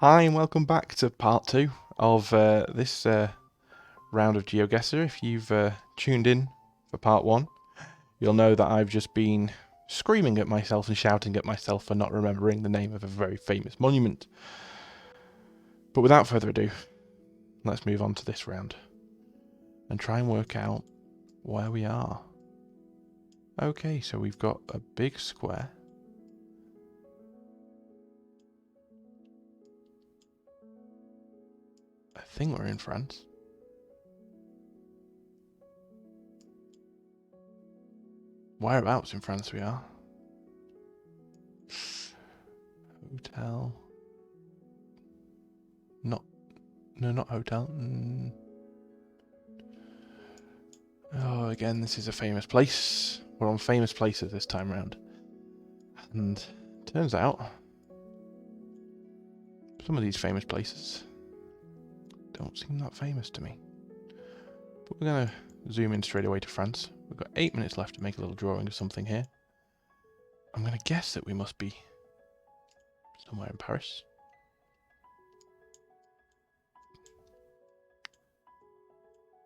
Hi and welcome back to part 2 of this round of GeoGuessr. If you've tuned in for part 1, you'll know that I've just been screaming at myself and shouting at myself for not remembering the name of a very famous monument. But without further ado, let's move on to this round and try and work out where we are. Okay, so we've got a big square. I think we're in France. Whereabouts in France we are? Hotel. No, not hotel. Oh, again, this is a famous place. We're on famous places this time round. And turns out, some of these famous places don't seem that famous to me. But we're going to zoom in straight away to France. We've got 8 minutes left to make a little drawing of something here. I'm going to guess that we must be somewhere in Paris.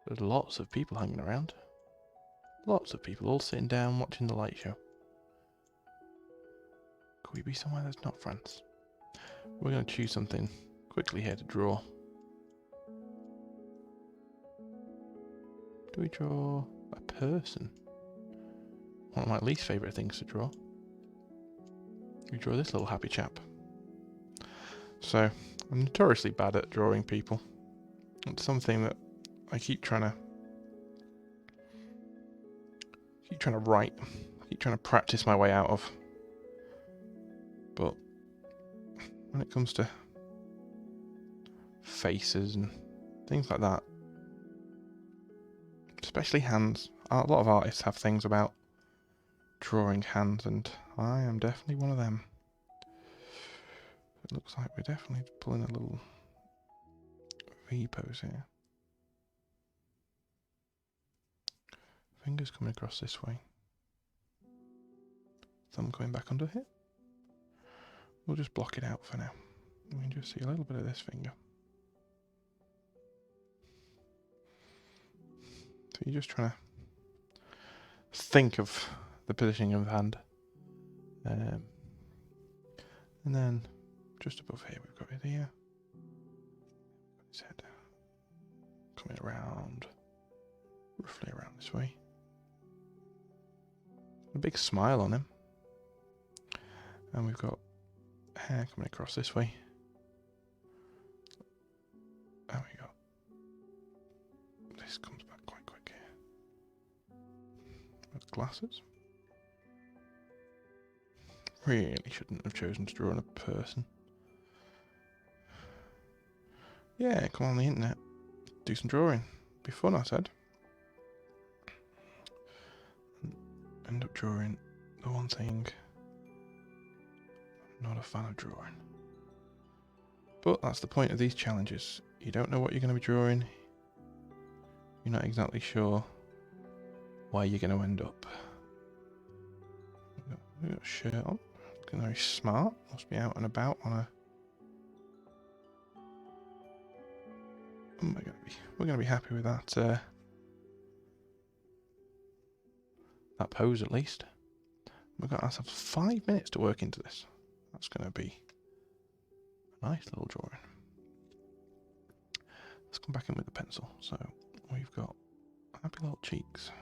There's lots of people hanging around. Lots of people all sitting down watching the light show. Could we be somewhere that's not France? We're going to choose something quickly here to draw. Do we draw a person? One of my least favourite things to draw. We draw this little happy chap. So, I'm notoriously bad at drawing people. It's something that I keep trying to write. I keep trying to practice my way out of. But when it comes to faces and things like that, especially hands, a lot of artists have things about drawing hands, and I am definitely one of them. It looks like we're definitely pulling a little V pose here. Fingers coming across this way. Thumb coming back under here. We'll just block it out for now. We can just see a little bit of this finger. So you're just trying to think of the positioning of the hand. And then just above here we've got it here. His head coming around, roughly around this way. A big smile on him. And we've got hair coming across this way. And we got this comes back quite quick here. With glasses. Really shouldn't have chosen to draw on a person. Yeah, come on the internet. Do some drawing. Be fun, I said. End up drawing the one thing I'm not a fan of drawing. But that's the point of these challenges. You don't know what you're going to be drawing. You're not exactly sure where you're going to end up. We've got a shirt on. Looking very smart. Must be out and about on a... We're going to be happy with that that pose at least. We've got ourselves 5 minutes to work into this. That's going to be a nice little drawing. Let's come back in with the pencil. So we've got happy little cheeks.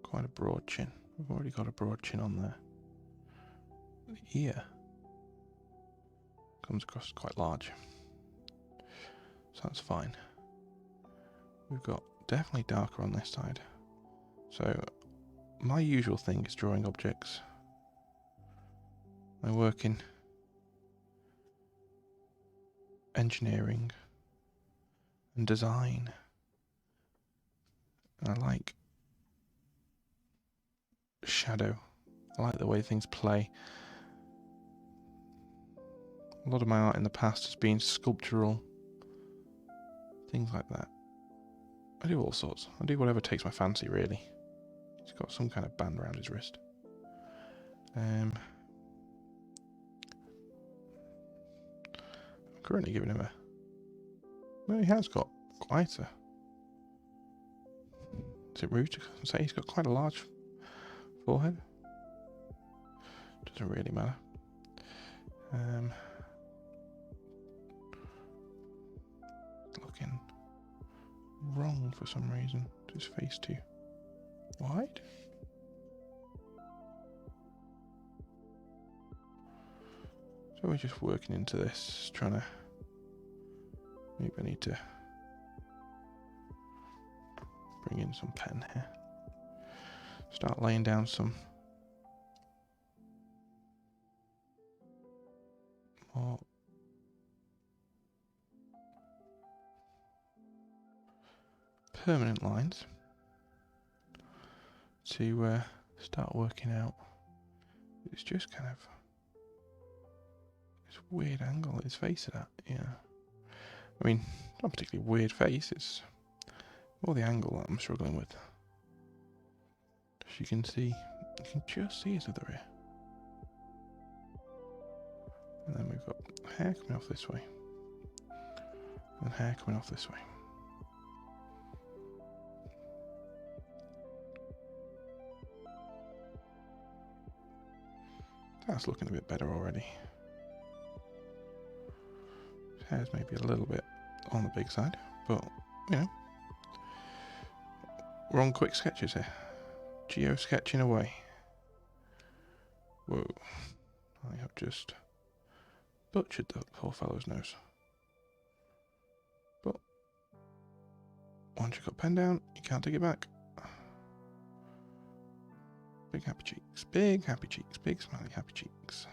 Quite a broad chin. We've already got a broad chin on there. The ear comes across quite large. So that's fine. We've got definitely darker on this side. So my usual thing is drawing objects. I work in engineering and design. And I like shadow. I like the way things play. A lot of my art in the past has been sculptural. Things like that. I do all sorts. I do whatever takes my fancy, really. He's got some kind of band around his wrist. currently giving him a... Well, he has got quite a... Is it rude to say he's got quite a large forehead? Doesn't really matter. Looking wrong for some reason. His face too wide. So we're just working into this, trying to... Maybe I need to bring in some pen here. Start laying down some more permanent lines to start working out. It's just kind of this weird angle at his face at that, yeah. I mean, not a particularly weird face, it's more the angle that I'm struggling with. As you can see, you can just see his other ear. And then we've got hair coming off this way. And hair coming off this way. That's looking a bit better already. His hair's maybe a little bit on the big side, but, you know. We're on quick sketches here. Geo-sketching away. Whoa. I have just butchered the poor fellow's nose. But once you've got pen down, you can't take it back. Big happy cheeks, big happy cheeks, big smiley happy cheeks.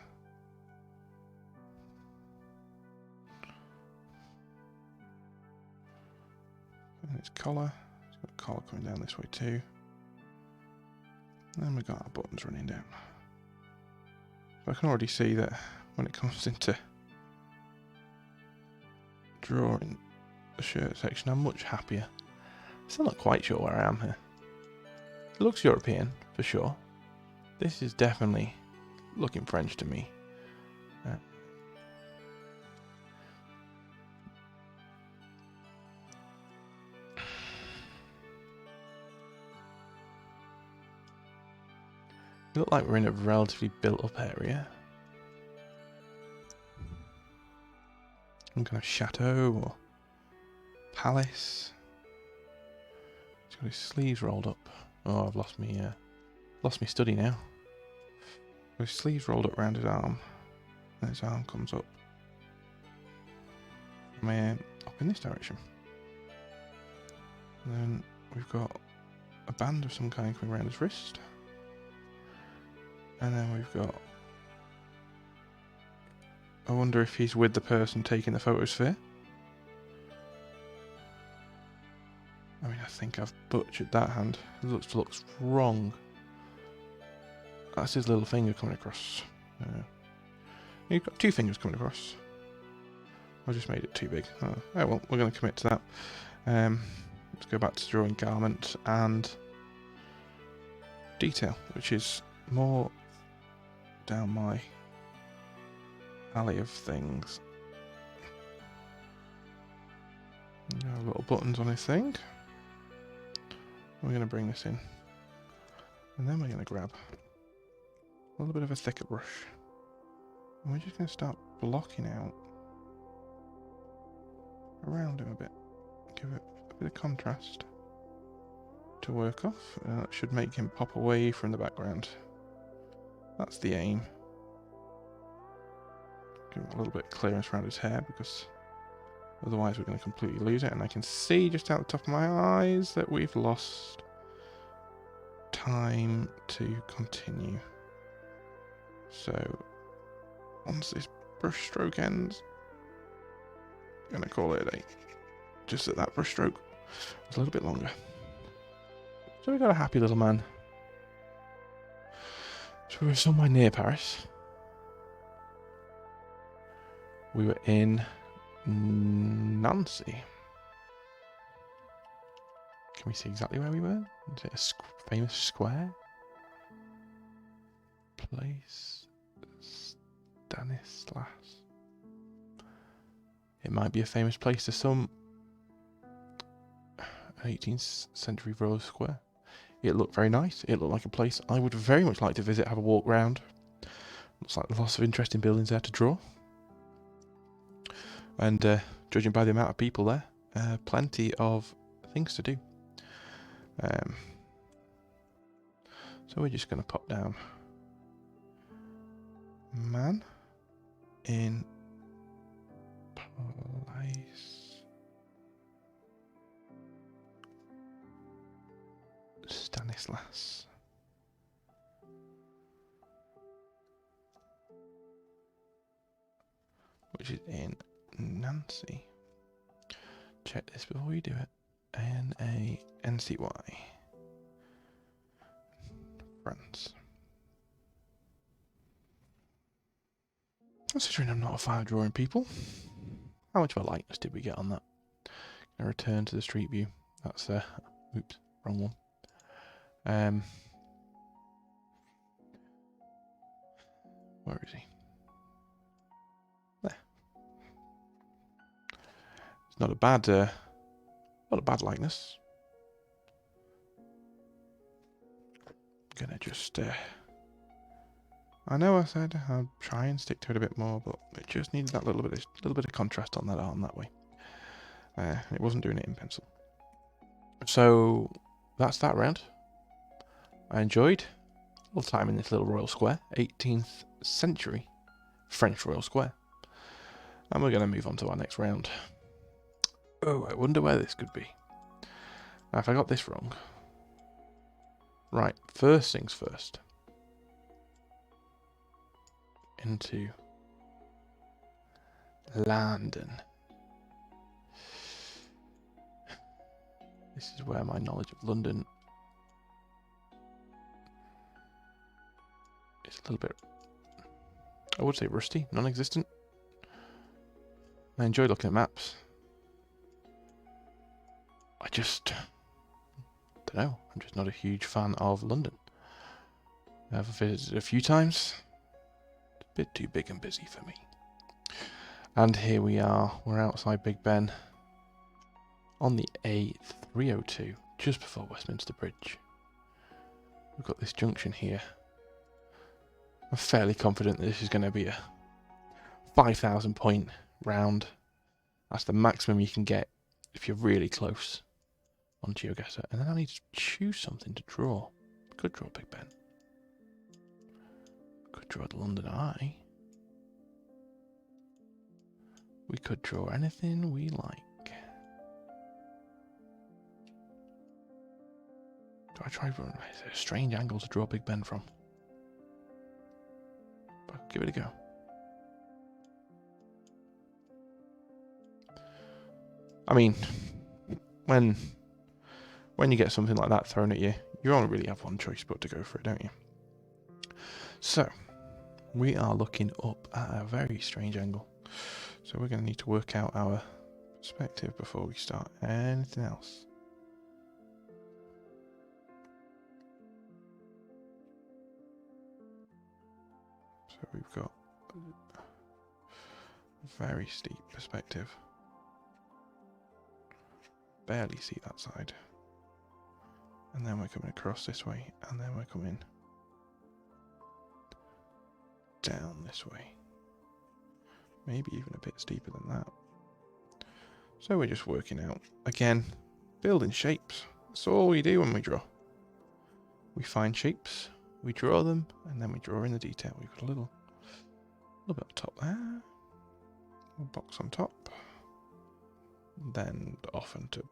And its collar. It's got a collar coming down this way too. And then we've got our buttons running down. So I can already see that when it comes into drawing the shirt section, I'm much happier. Still not quite sure where I am here. It looks European, for sure. This is definitely looking French to me. We look like we're in a relatively built-up area. Some kind of chateau or palace. He's got his sleeves rolled up. Oh, I've lost me study now. His sleeves rolled up around his arm, and his arm comes up. Up in this direction. And then we've got a band of some kind coming around his wrist. And then we've got... I wonder if he's with the person taking the photosphere. I mean, I think I've butchered that hand. It looks wrong. That's his little finger coming across. You've got two fingers coming across. I just made it too big. Oh well, we're going to commit to that. Let's go back to drawing garment and detail, which is more down my alley of things. Little buttons on his thing. We're going to bring this in, and then we're going to grab a little bit of a thicker brush, and we're just going to start blocking out around him a bit, give it a bit of contrast to work off. That should make him pop away from the background. That's the aim. Give him a little bit of clearance around his hair, because otherwise we're going to completely lose it. And I can see just out the top of my eyes that we've lost time to continue. So once this brush stroke ends, I'm going to call it a day. Just that brush stroke was a little bit longer. So we got a happy little man. So we were somewhere near Paris. We were in Nancy. Can we see exactly where we were? Is it a famous square? Place Stanislas. It might be a famous place to some. 18th century Royal Square. It looked very nice. It looked like a place I would very much like to visit, have a walk round. Looks like lots of interesting buildings there to draw. And judging by the amount of people there, plenty of things to do. So we're just going to pop down man in place Stanislas. Which is in Nancy. Check this before we do it. N-A-N-C-Y. France. Considering I'm not a fan of drawing people, how much of a likeness did we get on that? Gonna return to the street view. That's oops, wrong one. Where is he? There. It's not a bad likeness. Gonna just I know I said I'd try and stick to it a bit more, but it just needed that little bit of contrast on that arm that way. It wasn't doing it in pencil. So that's that round. I enjoyed a little time in this little royal square, 18th century French royal square. And we're going to move on to our next round. Oh, I wonder where this could be. Now, if I got this wrong. Right, first things first. Into London. This is where my knowledge of London is a little bit, I would say rusty, non-existent. I enjoy looking at maps. I just don't know. I'm just not a huge fan of London. I've visited a few times. It's a bit too big and busy for me. And here we are. We're outside Big Ben on the A302, just before Westminster Bridge. We've got this junction here. I'm fairly confident that this is going to be a 5,000 point round. That's the maximum you can get if you're really close on GeoGuessr. And then I need to choose something to draw. Could draw Big Ben. Could draw the London Eye. We could draw anything we like. Do I try? Is there a strange angle to draw Big Ben from? But give it a go. I mean, when you get something like that thrown at you, you only really have one choice but to go for it, don't you? So, we are looking up at a very strange angle. So we're going to need to work out our perspective before we start anything else. So we've got a very steep perspective. Barely see that side. And then we're coming across this way, and then we're coming down this way. Maybe even a bit steeper than that. So we're just working out, again, building shapes. That's all we do when we draw. We find shapes, we draw them, and then we draw in the detail. We've got a little bit on top there. A box on top. Then off into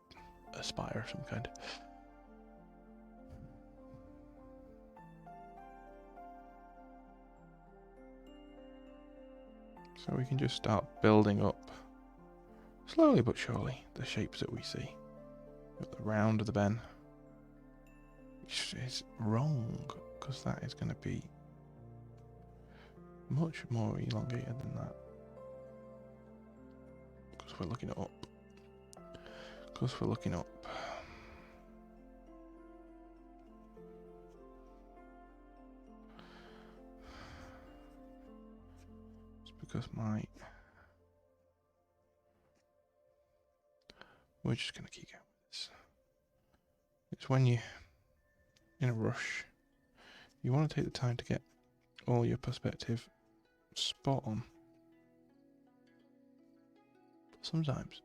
a spire of some kind. So we can just start building up, slowly but surely, the shapes that we see. With the round of the Ben, which is wrong, because that is going to be much more elongated than that. Because we're looking up. It's because my We're just going to keep going with this. It's when you're in a rush, you want to take the time to get all your perspective spot on. But sometimes,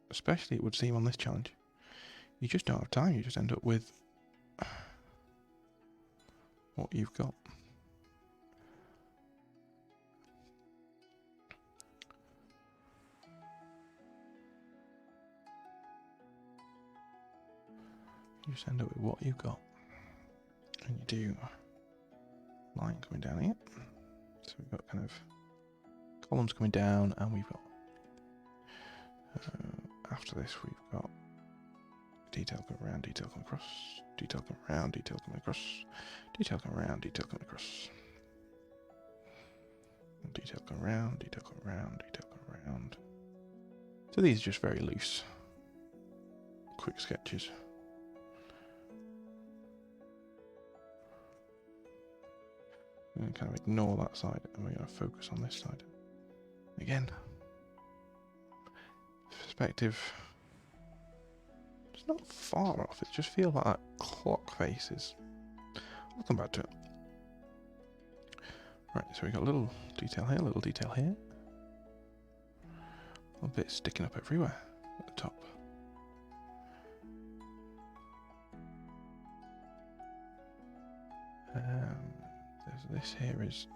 especially it would seem on this challenge, you just don't have time. You just end up with what you've got. You just end up with what you've got. And you do line coming down here. So we've got kind of columns coming down, and we've got after this we've got detail coming around, detail coming across, detail coming around, detail coming across, detail coming around, detail coming across, detail coming around, detail coming around, detail coming around. So these are just very loose, quick sketches. We're going to kind of ignore that side and we're going to focus on this side. Again, perspective, it's not far off, it just feels like that clock face is. I'll come back to it. Right, so we've got a little detail here, a little detail here. A little bit sticking up everywhere at the top. This here is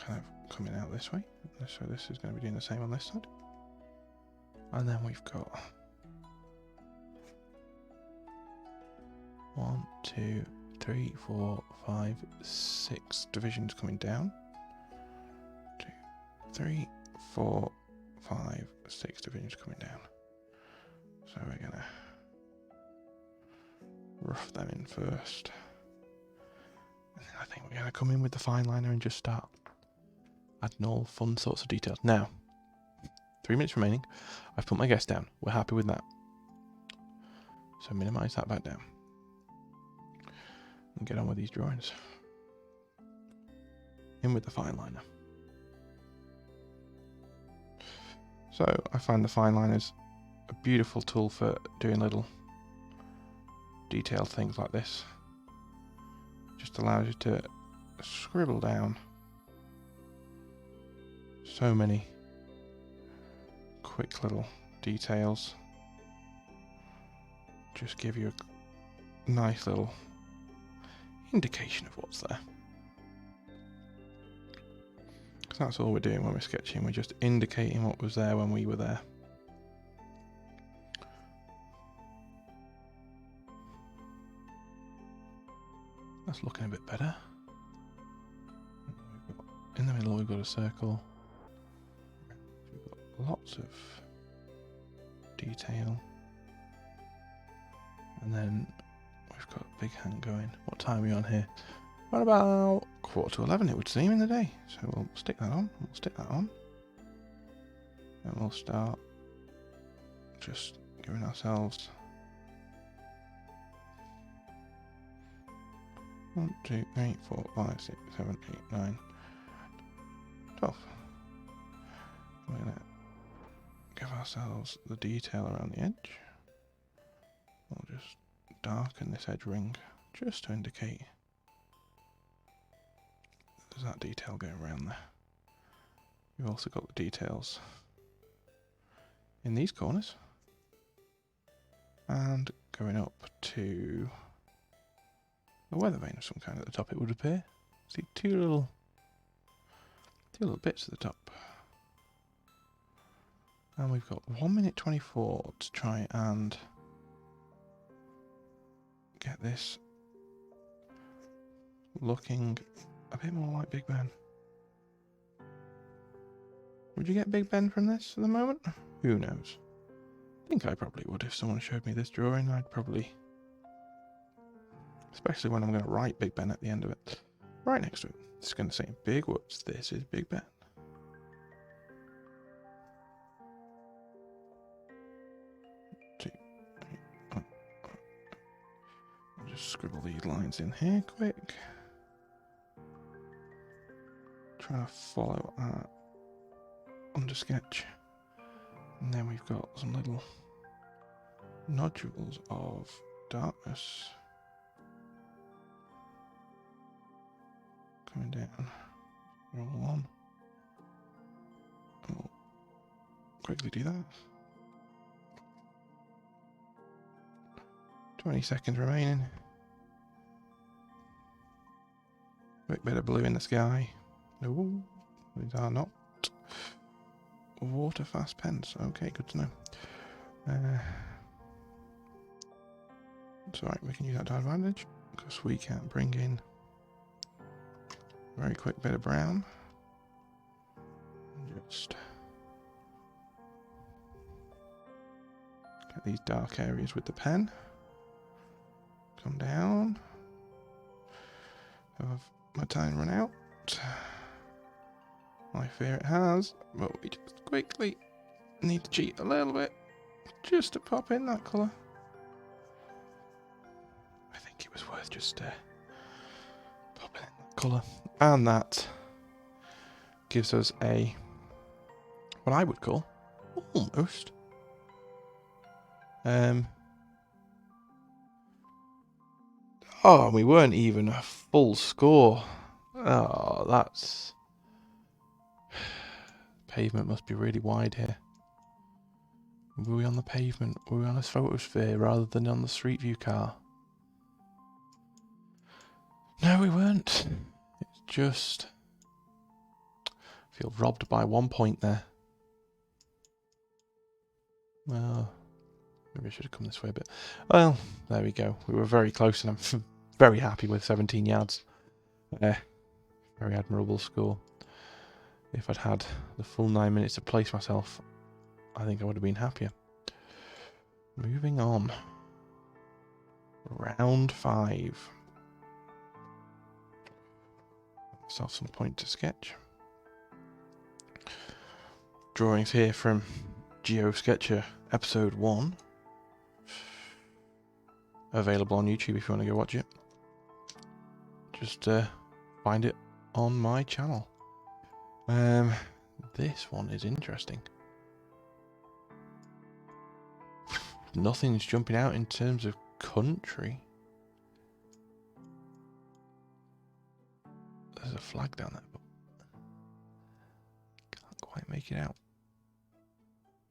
kind of coming out this way, so this is going to be doing the same on this side. And then we've got 1, 2, 3, 4, 5, 6 divisions coming down. 2, 3, 4, 5, 6 divisions coming down. So we're going to rough them in first. And then I think we're going to come in with the fine liner and just start adding all fun sorts of details. Now, 3 minutes remaining. I've put my guess down. We're happy with that. So minimise that back down. And get on with these drawings. In with the fine liner. So I find the fine liners a beautiful tool for doing little detailed things like this. Just allows you to scribble down so many quick little details. Just give you a nice little indication of what's there. Because that's all we're doing when we're sketching, we're just indicating what was there when we were there. That's looking a bit better. In the middle we've got a circle. We've got lots of detail. And then we've got a big hand going. What time are we on here? Right about 11:15 it would seem in the day. So we'll stick that on. We'll stick that on. And we'll start just giving ourselves 1, 2, 3, 4, 5, 6, 7, 8, 9, 12. We're going to give ourselves the detail around the edge. We'll just darken this edge ring just to indicate there's that detail going around there. We've also got the details in these corners and going up to a weather vane of some kind at the top, it would appear. See two little bits at the top. And we've got 1 minute 24 to try and get this looking a bit more like Big Ben. Would you get Big Ben from this at the moment? Who knows? I think I probably would if someone showed me this drawing. I'd probably, especially when I'm going to write Big Ben at the end of it, right next to it. It's going to say in big words, this is Big Ben. I'll just scribble these lines in here quick. trying to follow our under sketch. And then we've got some little nodules of darkness coming down. Roll on. I'll quickly do that. 20 seconds remaining. Quick bit of blue in the sky. No, these are not water fast pens. Okay, good to know. It's alright, we can use that to our advantage because we can bring in a very quick bit of brown. Just get these dark areas with the pen. Come down. Have my time run out? I fear it has, but we just quickly need to cheat a little bit just to pop in that colour. I think it was worth just popping in that colour. And that gives us a, what I would call, almost, oh, we weren't even a full score. Oh, that's... Pavement must be really wide here. Were we on the pavement? Were we on a photosphere rather than on the street view car? No, we weren't. It's just... I feel robbed by 1 point there. Well, maybe I should have come this way a bit. Well, there we go. We were very close and I'm very happy with 17 yards. Very admirable score. If I'd had the full 9 minutes to place myself, I think I would have been happier. Moving on. Round 5. Myself some point to sketch. Drawings here from GeoSketchr episode 1. Available on YouTube if you want to go watch it. Just find it on my channel. This one is interesting. Nothing's jumping out in terms of country. There's a flag down there, but can't quite make it out.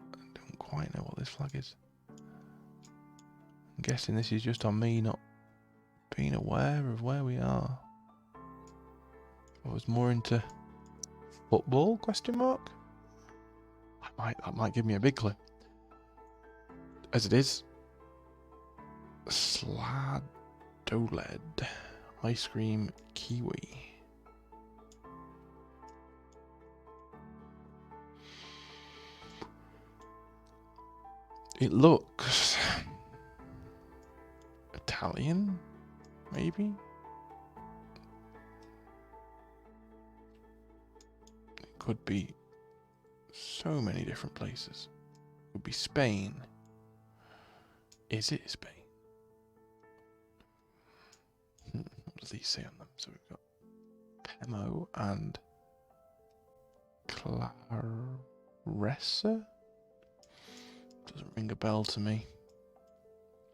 I don't quite know what this flag is. I'm guessing this is just on me not being aware of where we are. I was more into football, question mark? That might give me a big clue. As it is, Sladoled ice cream kiwi. It looks Italian, maybe? It could be so many different places. It could be Spain. Is it Spain? What does these say on them? So we've got Pemo and Claressa. Doesn't ring a bell to me.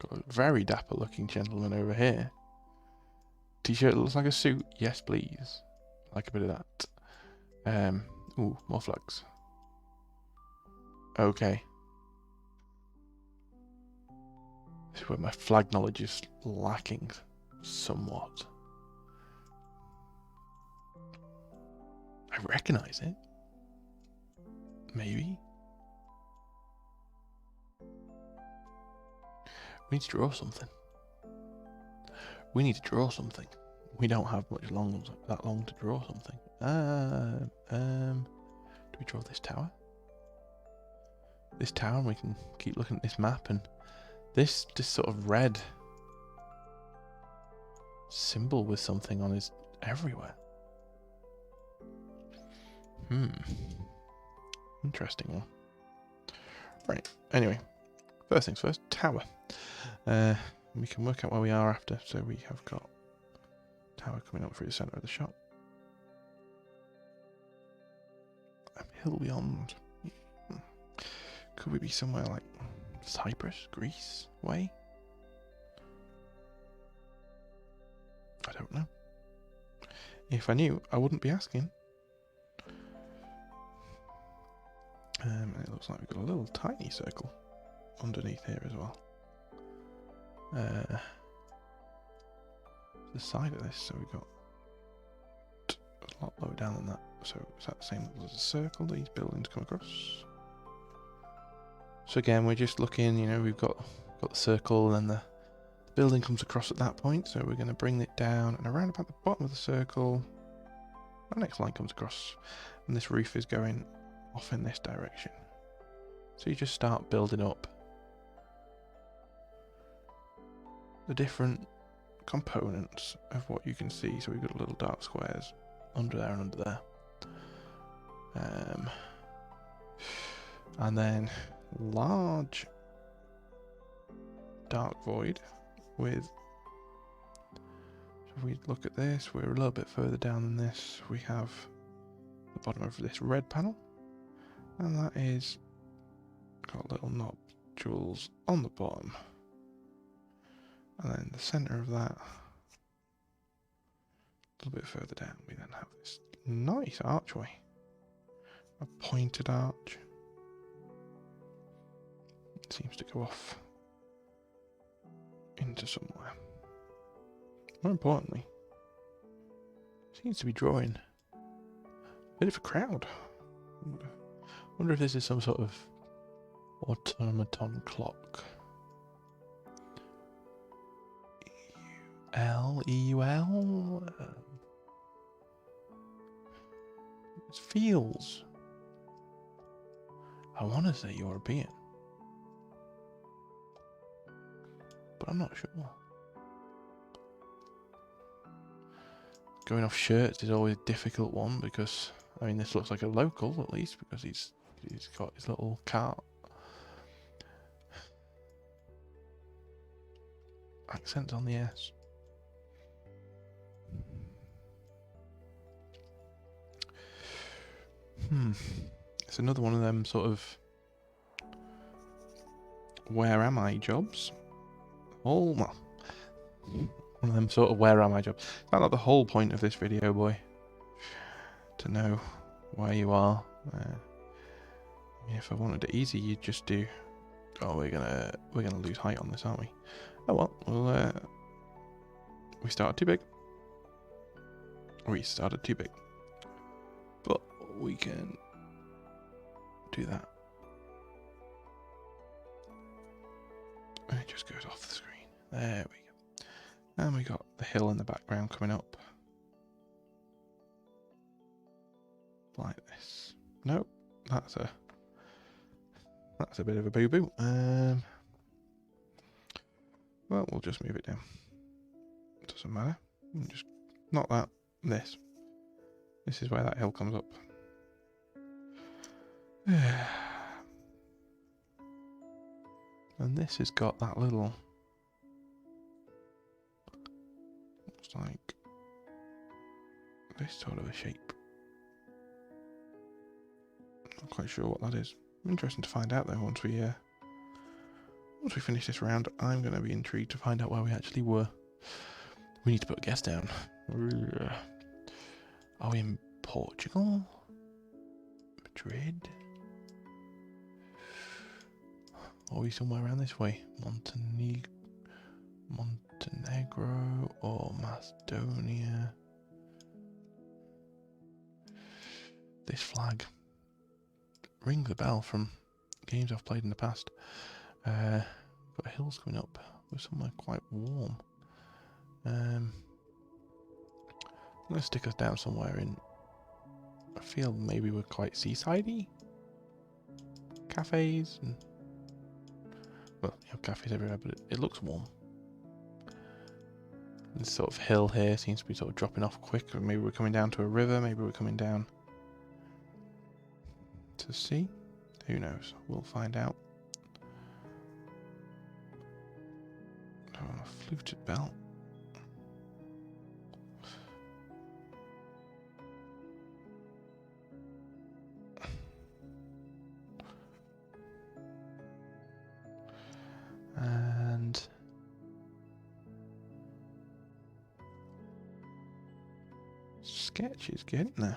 Got a very dapper looking gentleman over here. T-shirt looks like a suit. Yes, please. Like a bit of that. Ooh, more flags. Okay. This is where my flag knowledge is lacking somewhat. I recognise it. Maybe. We need to draw something. We need to draw something. We don't have that long to draw something. Do we draw this tower? This tower, and we can keep looking at this map, and this sort of red symbol with something on is everywhere. Interesting one. Right, anyway. First things first, tower. We can work out where we are after. So we have got tower coming up through the centre of the shot. hill beyond. Could we be somewhere like Cyprus, Greece way? I don't know. If I knew, I wouldn't be asking. It looks like we've got a little tiny circle underneath here as well. The side of this, so we've got a lot lower down than that. So is that the same level as a circle these buildings come across? So again, we're just looking, you know, we've got the circle and the building comes across at that point, so we're going to bring it down and around about the bottom of the circle. Our next line comes across and this roof is going off in this direction. So you just start building up the different components of what you can see. So we've got little dark squares under there and under there. And then large dark void with, if we look at this, we're a little bit further down than this. We have the bottom of this red panel, and that is got little nodules on the bottom. And then the center of that, a little bit further down, we then have this nice archway, a pointed arch. It seems to go off into somewhere. More importantly, seems to be drawing a bit of a crowd. Wonder if this is some sort of automaton clock. EUL? It feels, I want to say European, but I'm not sure. Going off shirts is always a difficult one because, I mean, this looks like a local at least because he's got his little cart. Accents on the S. It's another one of them sort of where am I jobs. Well, one of them sort of where am I jobs. That's not the whole point of this video, boy. To know where you are. If I wanted it easy, you'd just do. Oh, we're gonna lose height on this, aren't we? Oh well, we started too big. We started too big, but we can do that. And it just goes off the screen. There we go. And we got the hill in the background coming up. Like this. Nope, that's a bit of a boo-boo. Well, we'll just move it down. Doesn't matter. Just not that. This. This is where that hill comes up. And this has got that little, looks like this sort of a shape. Not quite sure what that is. Interesting to find out though. Once we finish this round, I'm going to be intrigued to find out where we actually were. We need to put a guess down. Are we in Portugal? Madrid? Are we somewhere around this way? Montenegro or Macedonia? This flag rings a bell from games I've played in the past. Got hills coming up. We're somewhere quite warm. Let's stick us down somewhere in. I feel maybe we're quite seaside-y. Cafes and, well, you have cafes everywhere, but it looks warm. This sort of hill here seems to be sort of dropping off quick. Maybe we're coming down to a river. Maybe we're coming down to sea. Who knows? We'll find out. Oh, a fluted belt. sketch is getting there.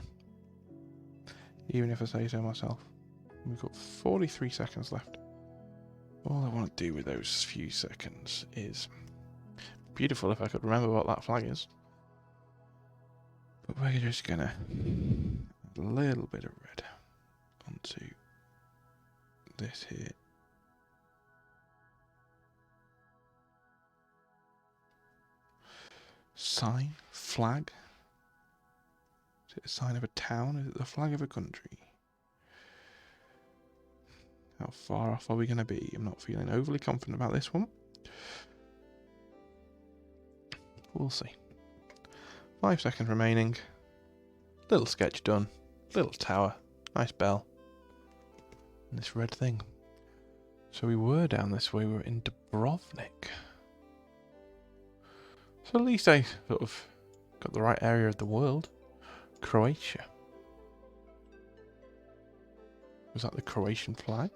Even if I say so myself. We've got 43 seconds left. All I want to do with those few seconds is... beautiful if I could remember what that flag is. But we're just gonna add a little bit of red onto this here. Sign, flag. Is it a sign of a town? Is it the flag of a country? How far off are we going to be? I'm not feeling overly confident about this one. We'll see. 5 seconds remaining. Little sketch done. Little tower. Nice bell. And this red thing. So we were down this way. We were in Dubrovnik. So at least I sort of got the right area of the world. Croatia. Was that the Croatian flag?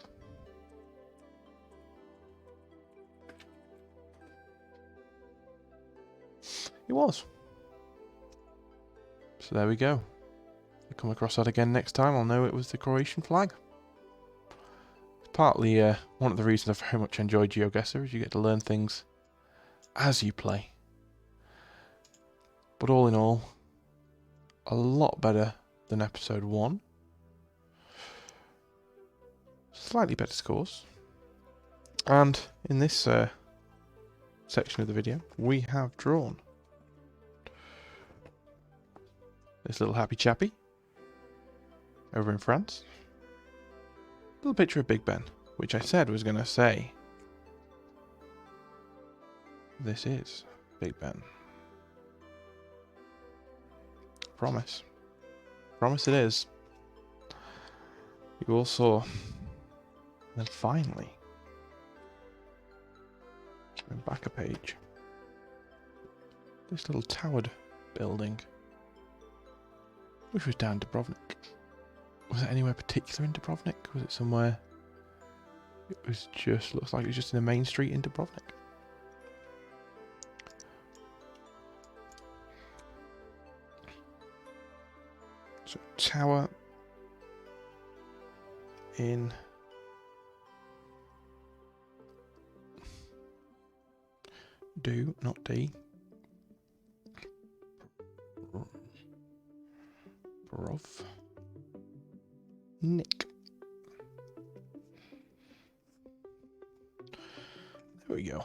It was. So there we go. If I come across that again next time, I'll know it was the Croatian flag. It's partly one of the reasons I very much enjoy GeoGuessr is you get to learn things as you play. But all in all, a lot better than episode 1. Slightly better scores. And in this section of the video, we have drawn this little happy chappy over in France. Little picture of Big Ben, which I said was going to say this is Big Ben. Promise. Promise it is. You all saw. And then finally, going back a page, this little towered building, which was down Dubrovnik. Was it anywhere particular in Dubrovnik? Was it somewhere? It was just, looks like it was just in the main street in Dubrovnik. So tower in do, not D. Nick. There we go.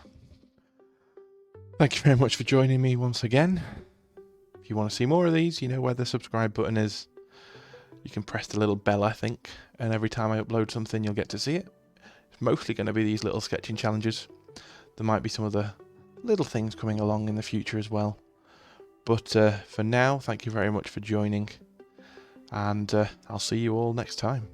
Thank you very much for joining me once again. If you want to see more of these, you know where the subscribe button is. You can press the little bell, I think, and every time I upload something, you'll get to see it. It's mostly going to be these little sketching challenges. There might be some other little things coming along in the future as well. But for now, thank you very much for joining, and I'll see you all next time.